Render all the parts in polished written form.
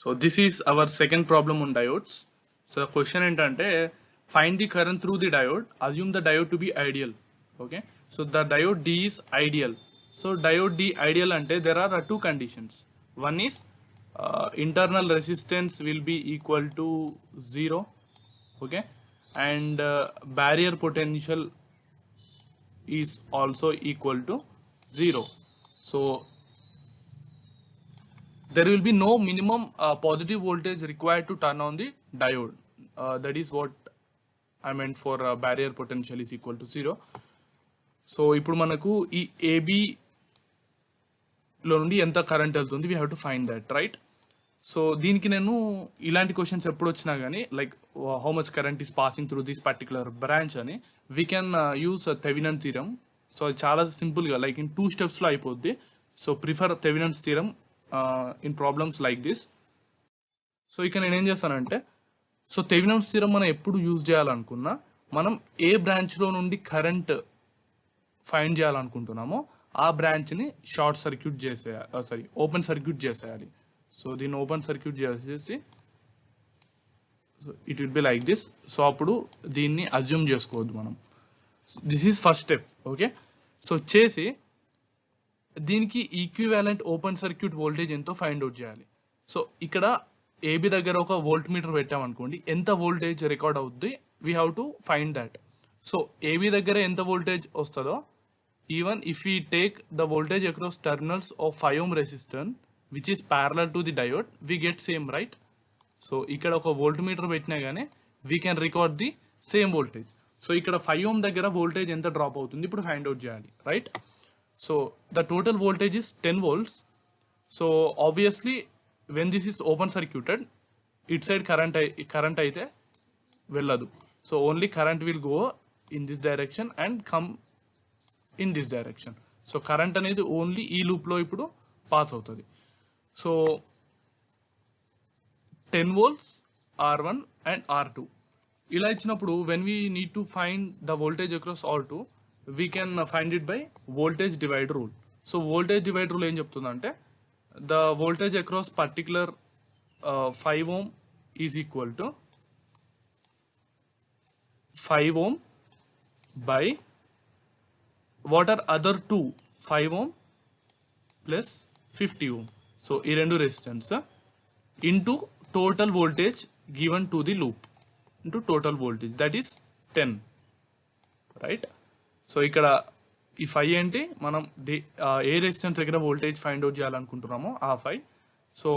So this is our second problem on diodes. So the question is find the current through the diode. Assume the diode to be ideal. Okay. So the diode D is ideal. So diode D ideal ante there are two conditions. One is internal resistance will be equal to 0. Okay. And barrier potential is also equal to 0. So there will be no minimum positive voltage required to turn on the diode. That is what I meant for barrier potential is equal to 0. So ఇప్పుడు మనకు ఈ AB లో నుండి ఎంత current వెళ్తుంది, we have to find that, right? So దీనికి నేను ఇలాంటి క్వశ్చన్స్ ఎప్పుడు వచ్చినా కానీ like how much current is passing through this particular branch అని we can use Thevenin theorem. So అది చాలా సింపుల్గా లైక్ ఇన్ 2 స్టెప్స్లో అయిపోద్ది. So prefer Thevenin's theorem in problems like this. So ఇక నేను ఏం చేస్తానంటే, సో థెవెనిన్స్ థీరం మనం ఎప్పుడు యూజ్ చేయాలనుకున్నా మనం ఏ బ్రాంచ్లో నుండి కరెంట్ ఫైండ్ చేయాలనుకుంటున్నామో ఆ బ్రాంచ్ని షార్ట్ సర్క్యూట్ చేసేయాలి, ఓపెన్ సర్క్యూట్ చేసేయాలి. సో దీన్ని ఓపెన్ సర్క్యూట్ చేసేసి so it will be like this. So అప్పుడు దీన్ని అజ్యూమ్ చేసుకోవద్దు మనం. This is first step. Okay. So చేసి దీనికి ఈక్వివాలెంట్ ఓపెన్ సర్క్యూట్ వోల్టేజ్ ఎంతో ఫైండ్ అవుట్ చేయాలి. సో ఇక్కడ ఏబి దగ్గర ఒక వోల్ట్ మీటర్ పెట్టామనుకోండి, ఎంత వోల్టేజ్ రికార్డ్ అవుద్ది we have to find that. So A B దగ్గర ఎంత వోల్టేజ్ వస్తుందో, even if we take the voltage across terminals of 5 ohm resistor which is parallel to the diode, we get same, right? So ఇక్కడ ఒక volt metre పెట్టినా గానీ we can record the same voltage. So ఇక్కడ 5 ohm దగ్గర voltage ఎంత drop అవుతుంది ఇప్పుడు find out చేయాలి, right? So the total voltage is 10 volts. So obviously when this is open circuited, it side current అయితే వెళ్ళదు. So only current will go in this direction and come in this direction. So current అనేది only ఈ loop లో ఇప్పుడు pass అవుతుంది. So 10 volts R1 and R2 ఇలా ఇచ్చినప్పుడు when we need to find the voltage across R2, we can find it by voltage divide rule. So voltage divide rule ఏం చెప్తుందంటే, the voltage across particular 5 ohm is equal to 5 ohm by what are other two, 5 ohm plus 50 ohm. So ఈ రెండు resistance into total voltage given to the loop into total voltage that is 10, right? So ఇక్కడ ఈ 5 ఏంటి, మనం ఏ resistance దగ్గర voltage find out చేయాలనుకుంటున్నామో ఆ 5. సో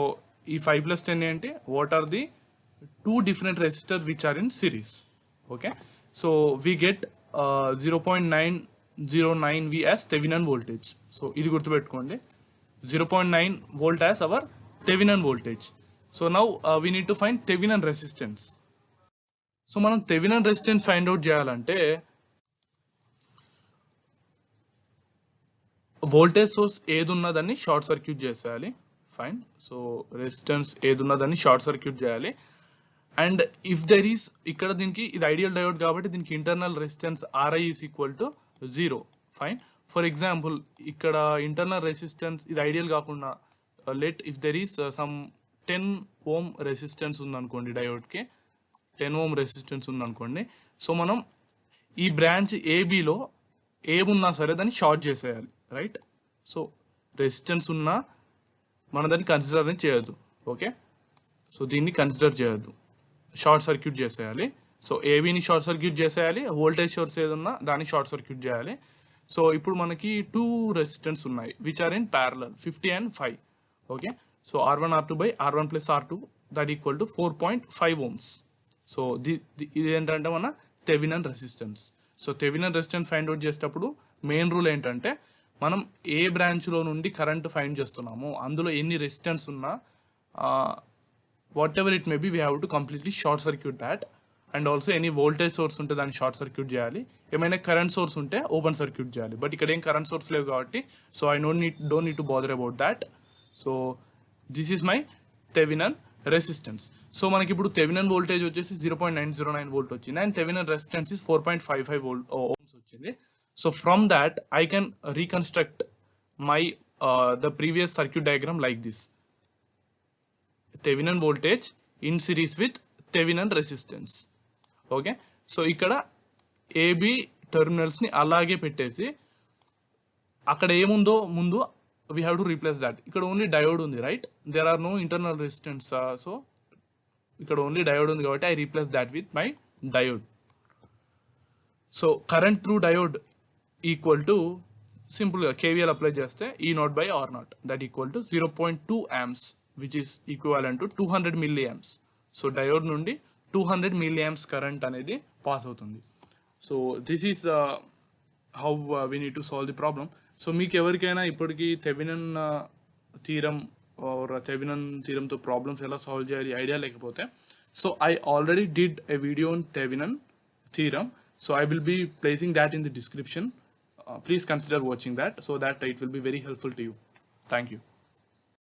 ఈ 5 plus 10 ఏంటి, what are the 2 different resistors which are in series. Okay. So we get 0.909 V as Thevenin voltage. So ఇది గుర్తుపెట్టుకోండి, 0.9 volt as our Thevenin voltage. So now we need to find Thevenin resistance. So మనం Thevenin resistance find out చేయాలంటే voltage source ఏది ఉన్నదాన్ని short circuit చేసేయాలి, fine. So resistance ఏది ఉన్నదాన్ని short circuit చేయాలి. అండ్ ఇఫ్ దెర్ ఈస్, ఇక్కడ దీనికి ఇది ఐడియల్ డయోడ్ కాబట్టి దీనికి internal resistance RI is equal to 0, fine. For example ఇక్కడ ఇంటర్నల్ రెసిస్టెన్స్ ఇది ఐడియల్ కాకుండా let if there is some 10 ohm resistance ఉందనుకోండి, డయోడ్కి 10 ohm రెసిస్టెన్స్ ఉందనుకోండి. సో మనం ఈ బ్రాంచ్ ఏబిలో ఏమున్నా సరే దాన్ని షార్ట్ చేసేయాలి, రైట్? సో రెసిస్టెన్స్ ఉన్నా మనం దాన్ని కన్సిడర్ చేయొద్దు, ఓకే? సో దీన్ని కన్సిడర్ చేయొద్దు, షార్ట్ సర్క్యూట్ చేసేయాలి. సో ఏబీని షార్ట్ సర్క్యూట్ చేసేయాలి, వోల్టేజ్ సోర్స్ ఏదన్నా దాన్ని షార్ట్ సర్క్యూట్ చేయాలి. సో ఇప్పుడు మనకి 2 రెసిస్టెన్స్ ఉన్నాయి which are in parallel 50 and 5. Okay. So R1 R2 by R1 plus R2 that equal to 4.5 ohms. సో ఇది ఏంటంటే మన Thevenin resistance. So Thevenin resistance find out చేసేటప్పుడు మెయిన్ రూల్ ఏంటంటే, మనం ఏ బ్రాంచ్లో నుండి కరెంట్ ఫైండ్ చేస్తున్నామో అందులో ఎన్ని రెసిస్టెన్స్ ఉన్నా what ever it may be we have to completely short circuit that. And also any voltage source ఉంటే దాన్ని షార్ట్ సర్క్యూట్ చేయాలి, ఏమైనా కరెంట్ సోర్స్ ఉంటే ఓపెన్ సర్క్యూట్ చేయాలి. బట్ ఇక్కడ ఏం కరెంట్ సోర్స్ లేవు కాబట్టి so I don't need to bother about that. So this is my Thevenin resistance. So మనకి ఇప్పుడు థెవెనిన్ వోల్టేజ్ వచ్చేసి 0.909 వోల్ట్ వచ్చింది and Thevenin resistance is 4.55 ohms వచ్చింది. So from that I can reconstruct my the previous circuit diagram like this. Thevenin voltage in series with Thevenin resistance. Okay, so ఇక్కడ AB terminals ని అలాగే పెట్టేసి అక్కడ ఏముందో ముందు we have to replace that. ఇక్కడ only diode ఉంది, right? there are no internal resistance, so ఇక్కడ ఓన్లీ డయోడ్ ఉంది కాబట్టి I replace that with my diode. So current through diode equal to సింపుల్గా KVL అప్లై చేస్తే E0 by R0 that equal to 0.2 amps which is equivalent to 200 milliamps. So diode నుండి 200 milliamps current అనేది pass అవుతుంది. So this is how we need to solve the problem. So మీకు ఎవరికైనా ఇప్పటికీ Thevenin theorem or Thevenin థీరంతో problems ఎలా solve చేయాలి idea లేకపోతే, so I already did a video on Thevenin theorem. So I will be placing that in the description. Please consider watching that so that it will be very helpful to you. Thank you.